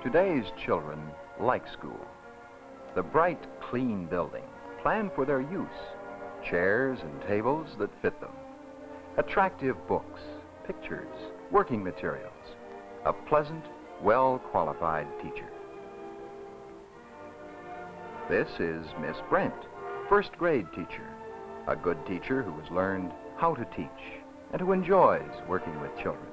Today's children like school. The bright, clean building, planned for their use, chairs and tables that fit them, attractive books, pictures, working materials, a pleasant, well-qualified teacher. This is Miss Brent, first grade teacher, a good teacher who has learned how to teach and who enjoys working with children.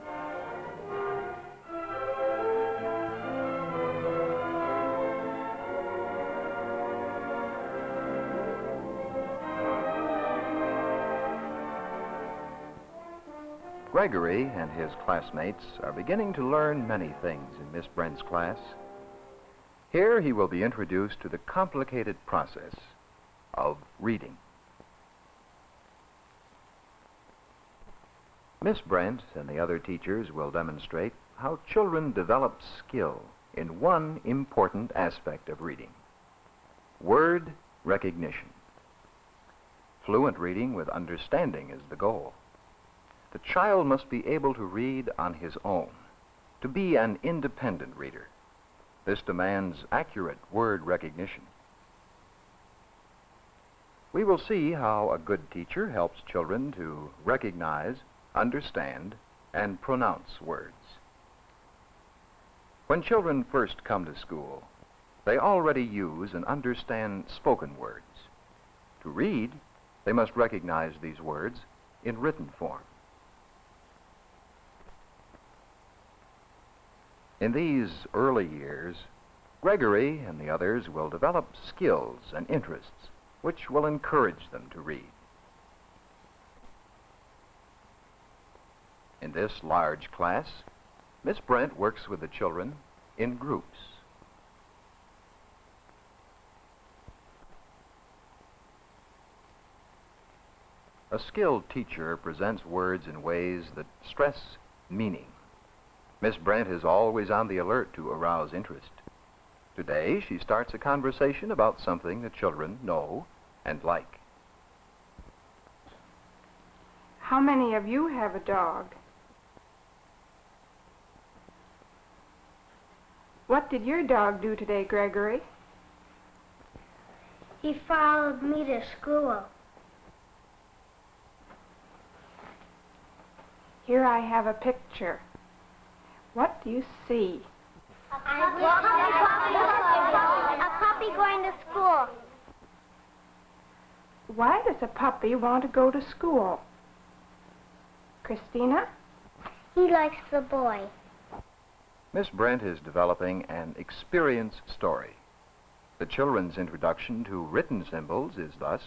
Gregory and his classmates are beginning to learn many things in Miss Brent's class. Here he will be introduced to the complicated process of reading. Miss Brent and the other teachers will demonstrate how children develop skill in one important aspect of reading: word recognition. Fluent reading with understanding is the goal. The child must be able to read on his own, to be an independent reader. This demands accurate word recognition. We will see how a good teacher helps children to recognize, understand, and pronounce words. When children first come to school, they already use and understand spoken words. To read, they must recognize these words in written form. In these early years, Gregory and the others will develop skills and interests which will encourage them to read. In this large class, Miss Brent works with the children in groups. A skilled teacher presents words in ways that stress meaning. Miss Brent is always on the alert to arouse interest. Today, she starts a conversation about something the children know and like. How many of you have a dog? What did your dog do today, Gregory? He followed me to school. Here I have a picture. What do you see? A puppy going to school. Why does a puppy want to go to school? Christina? He likes the boy. Miss Brent is developing an experience story. The children's introduction to written symbols is thus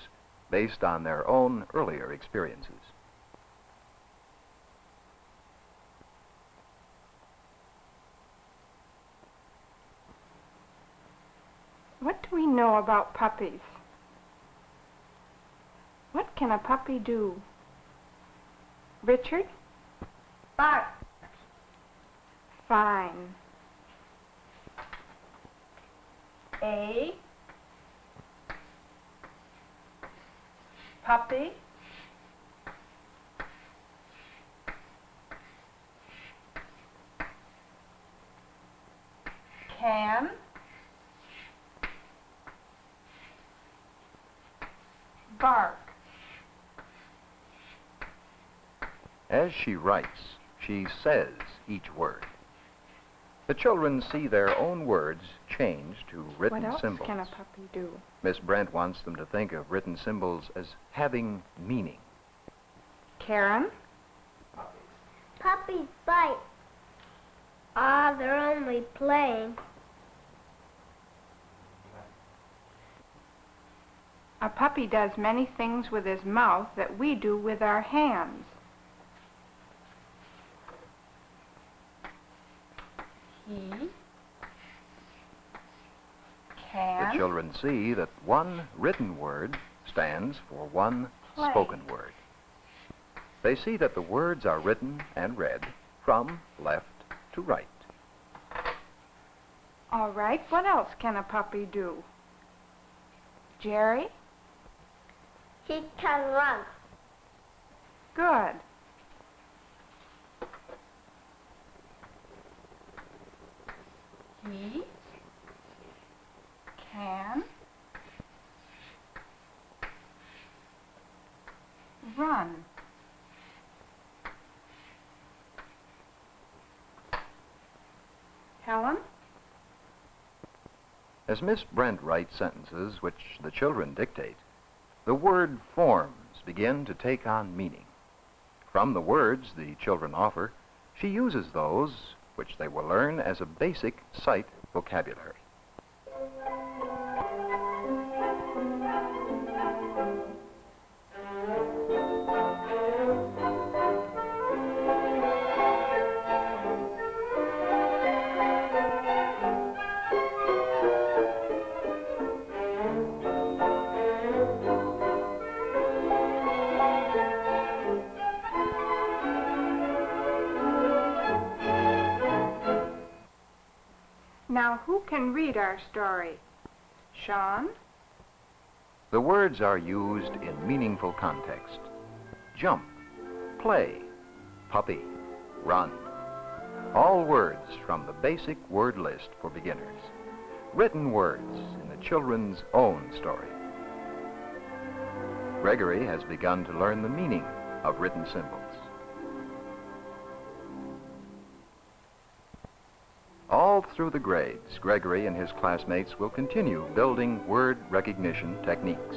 based on their own earlier experiences. What do we know about puppies? What can a puppy do? Richard? Bark. Fine. A puppy can bark. As she writes, she says each word. The children see their own words change to written What else symbols. can a puppy do? Miss Brent wants them to think of written symbols as having meaning. Karen? Puppies bite. Ah, they're only playing. A puppy does many things with his mouth that we do with our hands. He The can children see that one written word stands for one Play. spoken word. They see that the words are written and read from left to right. All right, what else can a puppy do? Jerry? He can run. Good. He can run. Helen? As Miss Brent writes sentences which the children dictate, the word forms begin to take on meaning. From the words the children offer, she uses those which they will learn as a basic sight vocabulary. Now, who can read our story? Sean? The words are used in meaningful context. Jump, play, puppy, run. All words from the basic word list for beginners. Written words in the children's own story. Gregory has begun to learn the meaning of written symbols. All through the grades, Gregory and his classmates will continue building word recognition techniques.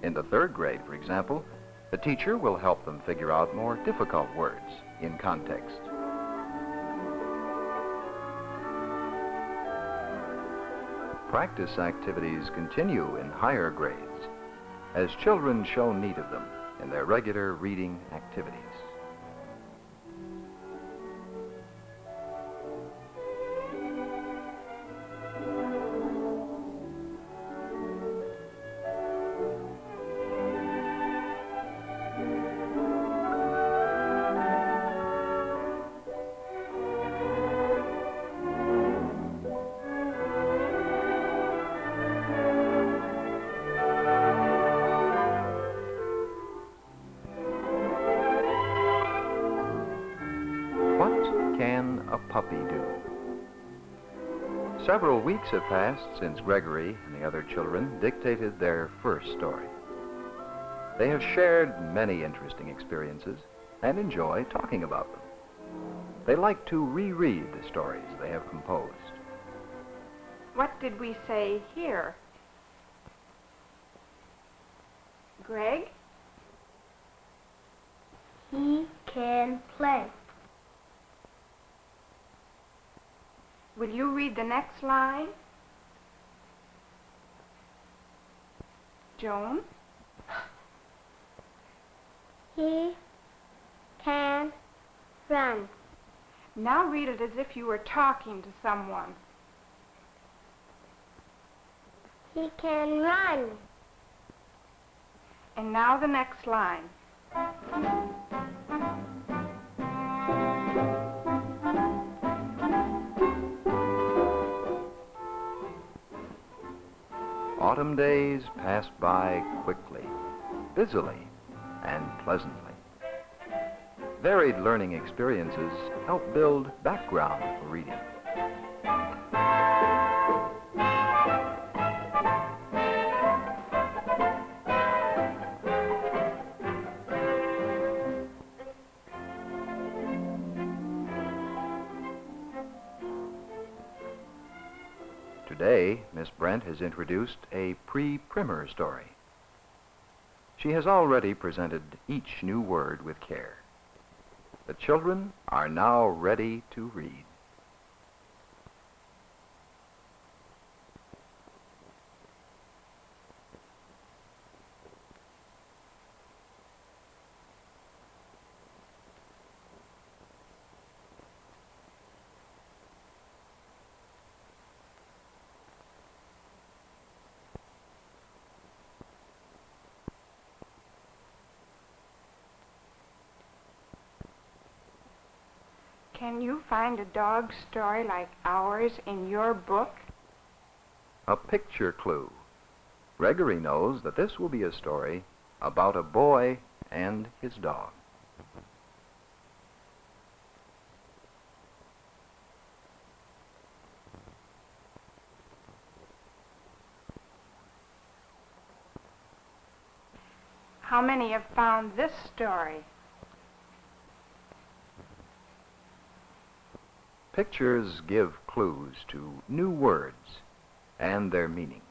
In the third grade, for example, the teacher will help them figure out more difficult words in context. Practice activities continue in higher grades as children show need of them in their regular reading activities. What can a puppy do? Several weeks have passed since Gregory and the other children dictated their first story. They have shared many interesting experiences and enjoy talking about them. They like to reread the stories they have composed. What did we say here? Greg? He can play. Will you read the next line? Joan? He can run. Now read it as if you were talking to someone. He can run. And now the next line. Autumn days passed by quickly, busily, and pleasantly. Varied learning experiences help build background for reading. Today, Miss Brent has introduced a pre-primer story. She has already presented each new word with care. The children are now ready to read. Can you find a dog story like ours in your book? A picture clue. Gregory knows that this will be a story about a boy and his dog. How many have found this story? Pictures give clues to new words and their meanings.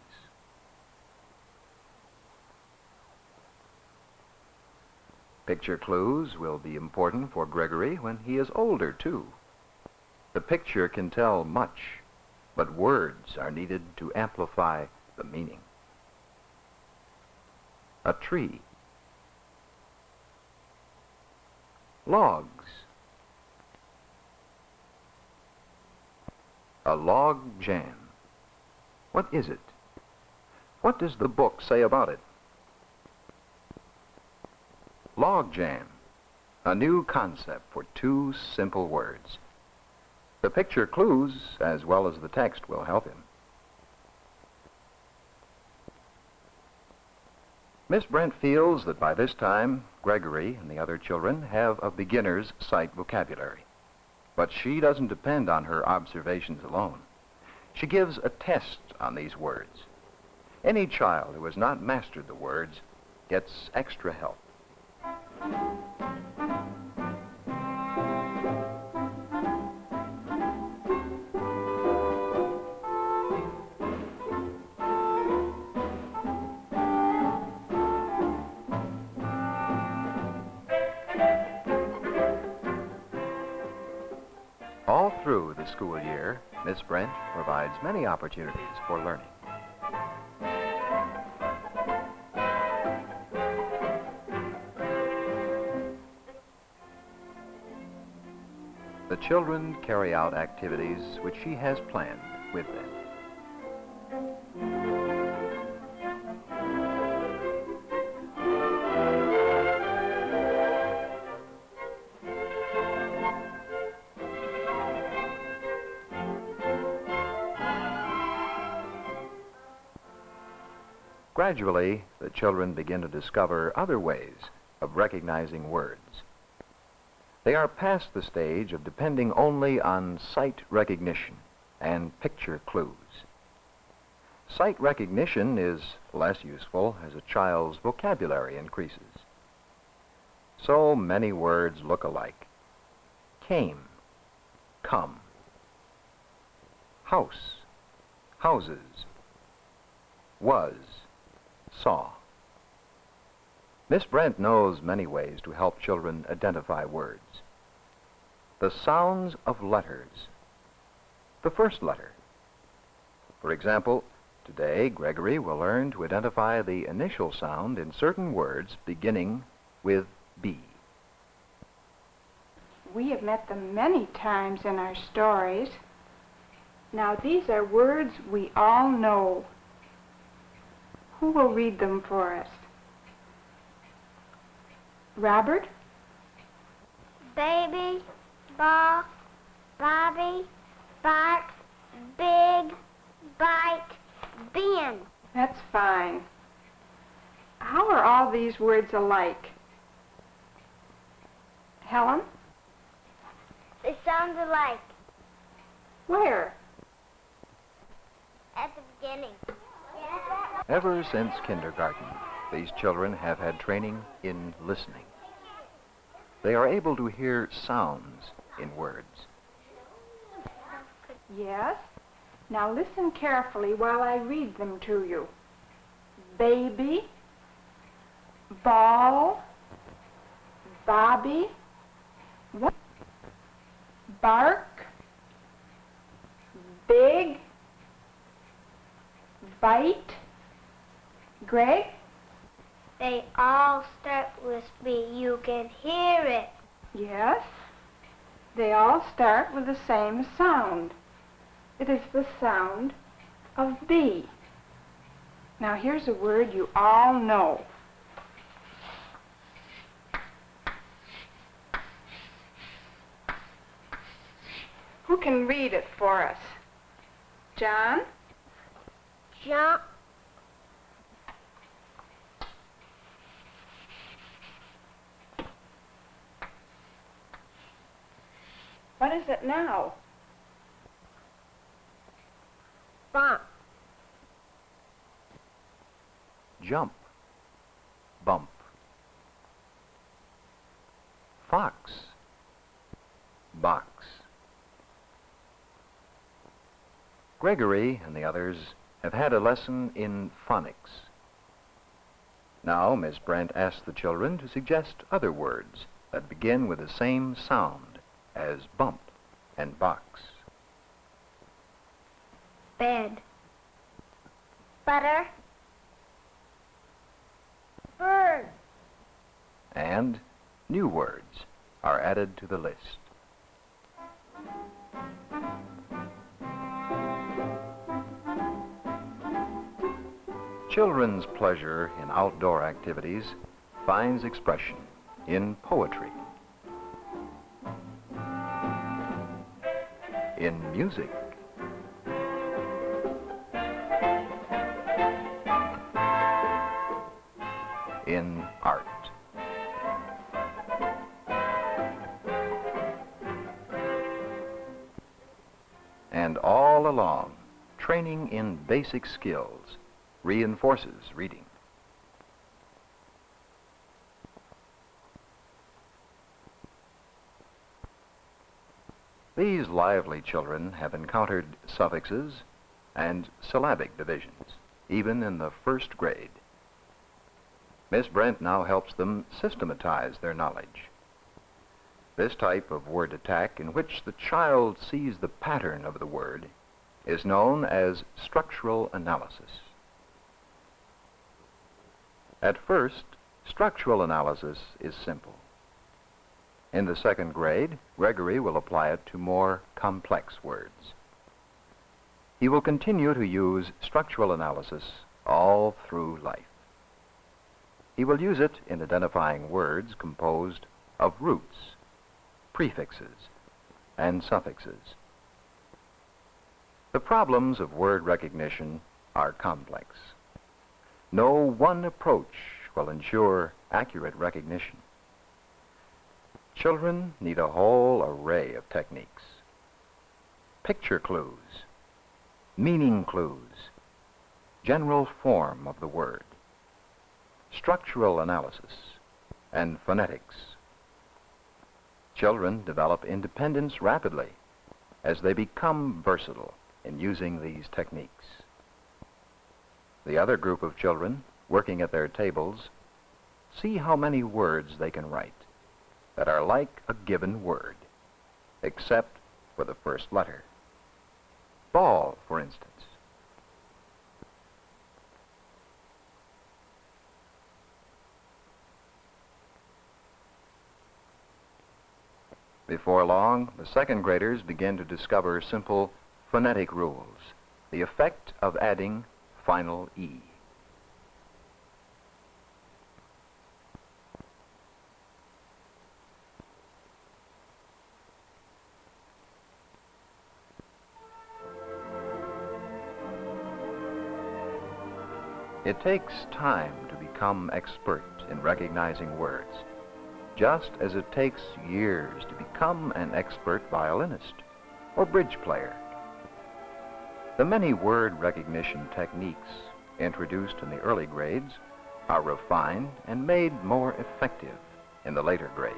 Picture clues will be important for Gregory when he is older, too. The picture can tell much, but words are needed to amplify the meaning. A tree. Logs. A log jam. What is it? What does the book say about it? Log jam, a new concept for two simple words. The picture clues, as well as the text, will help him. Miss Brent feels that by this time, Gregory and the other children have a beginner's sight vocabulary. But she doesn't depend on her observations alone. She gives a test on these words. Any child who has not mastered the words gets extra help. All through the school year, Miss Brent provides many opportunities for learning. The children carry out activities which she has planned with them. Gradually, the children begin to discover other ways of recognizing words. They are past the stage of depending only on sight recognition and picture clues. Sight recognition is less useful as a child's vocabulary increases. So many words look alike. Came, come. House, houses. Was, saw. Miss Brent knows many ways to help children identify words. The sounds of letters. The first letter. For example, today Gregory will learn to identify the initial sound in certain words beginning with B. We have met them many times in our stories. Now, these are words we all know. Who will read them for us? Robert? Baby, ball, Bobby, bark, big, bite, bin. That's fine. How are all these words alike? Helen? They sound alike Where? at the beginning. Ever since kindergarten, these children have had training in listening. They are able to hear sounds in words. Yes. Now listen carefully while I read them to you. Baby, ball, Bobby, what? Bark, big, bite. Greg? They all start with B. You can hear it. Yes. They all start with the same sound. It is the sound of B. Now here's a word you all know. Who can read it for us? John? Jump, What is it now? bump, Jump, bump, fox, box. Gregory and the others have had a lesson in phonics. Now, Miss Brent asks the children to suggest other words that begin with the same sound as bump and box. Bed. Butter. Bird. And new words are added to the list. Children's pleasure in outdoor activities finds expression in poetry, in music, in art. And all along, training in basic skills reinforces reading. These lively children have encountered suffixes and syllabic divisions, even in the first grade. Miss Brent now helps them systematize their knowledge. This type of word attack, in which the child sees the pattern of the word, is known as structural analysis. At first, structural analysis is simple. In the second grade, Gregory will apply it to more complex words. He will continue to use structural analysis all through life. He will use it in identifying words composed of roots, prefixes, and suffixes. The problems of word recognition are complex. No one approach will ensure accurate recognition. Children need a whole array of techniques. Picture clues, meaning clues, general form of the word, structural analysis, and phonetics. Children develop independence rapidly as they become versatile in using these techniques. The other group of children working at their tables see how many words they can write that are like a given word, except for the first letter. Ball, for instance. Before long, the second graders begin to discover simple phonetic rules, the effect of adding final E. It takes time to become expert in recognizing words, just as it takes years to become an expert violinist or bridge player. The many word recognition techniques introduced in the early grades are refined and made more effective in the later grades.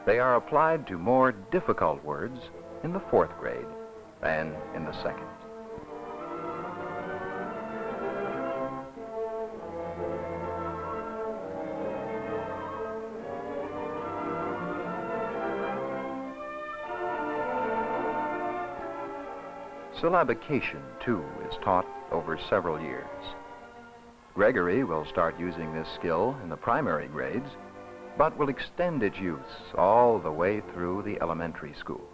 They are applied to more difficult words in the fourth grade than in the second. Syllabication, too, is taught over several years. Gregory will start using this skill in the primary grades, but will extend its use all the way through the elementary school.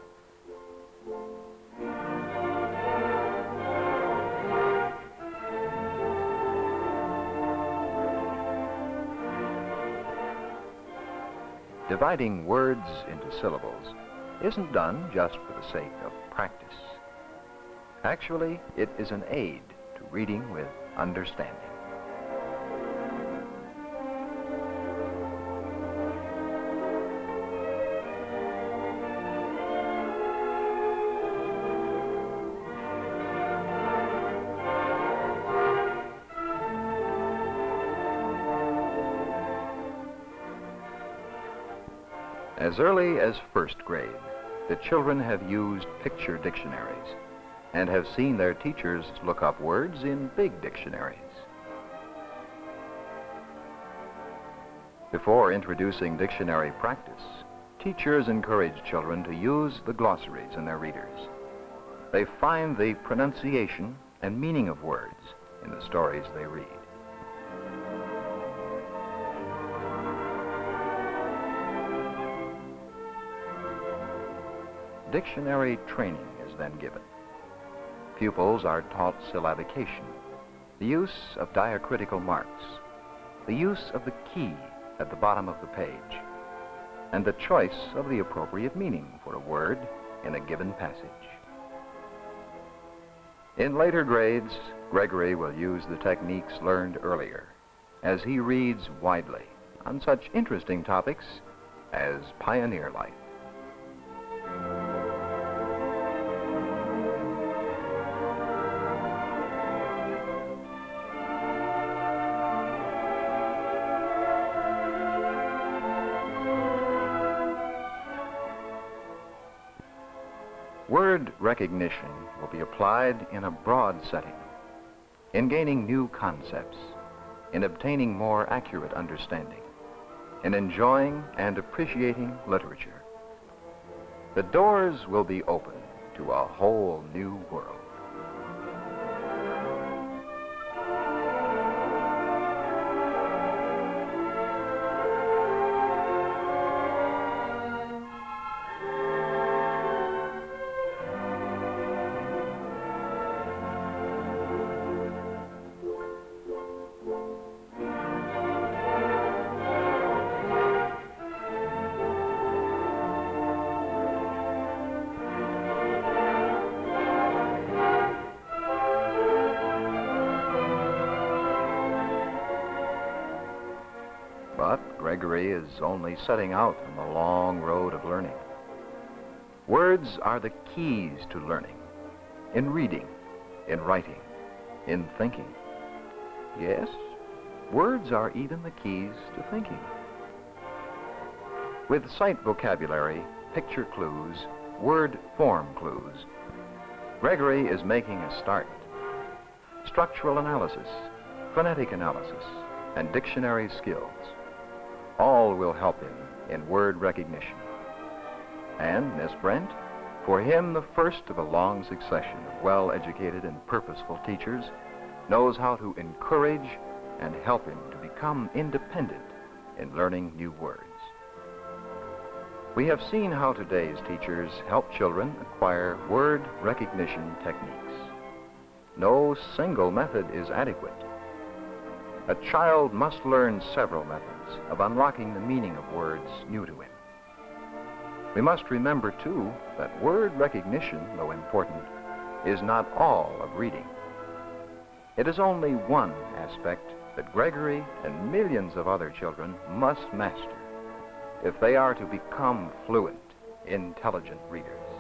Dividing words into syllables isn't done just for the sake of practice. Actually, it is an aid to reading with understanding. As early as first grade, the children have used picture dictionaries and have seen their teachers look up words in big dictionaries. Before introducing dictionary practice, teachers encourage children to use the glossaries in their readers. They find the pronunciation and meaning of words in the stories they read. Dictionary training is then given. Pupils are taught syllabication, the use of diacritical marks, the use of the key at the bottom of the page, and the choice of the appropriate meaning for a word in a given passage. In later grades, Gregory will use the techniques learned earlier as he reads widely on such interesting topics as pioneer life. Word recognition will be applied in a broad setting, in gaining new concepts, in obtaining more accurate understanding, in enjoying and appreciating literature. The doors will be open to a whole new world. But Gregory is only setting out on the long road of learning. Words are the keys to learning, in reading, in writing, in thinking. Yes, words are even the keys to thinking. With sight vocabulary, picture clues, word form clues, Gregory is making a start. Structural analysis, phonetic analysis, and dictionary skills all will help him in word recognition. And Miss Brent, for him the first of a long succession of well-educated and purposeful teachers, knows how to encourage and help him to become independent in learning new words. We have seen how today's teachers help children acquire word recognition techniques. No single method is adequate. A child must learn several methods of unlocking the meaning of words new to him. We must remember, too, that word recognition, though important, is not all of reading. It is only one aspect that Gregory and millions of other children must master if they are to become fluent, intelligent readers.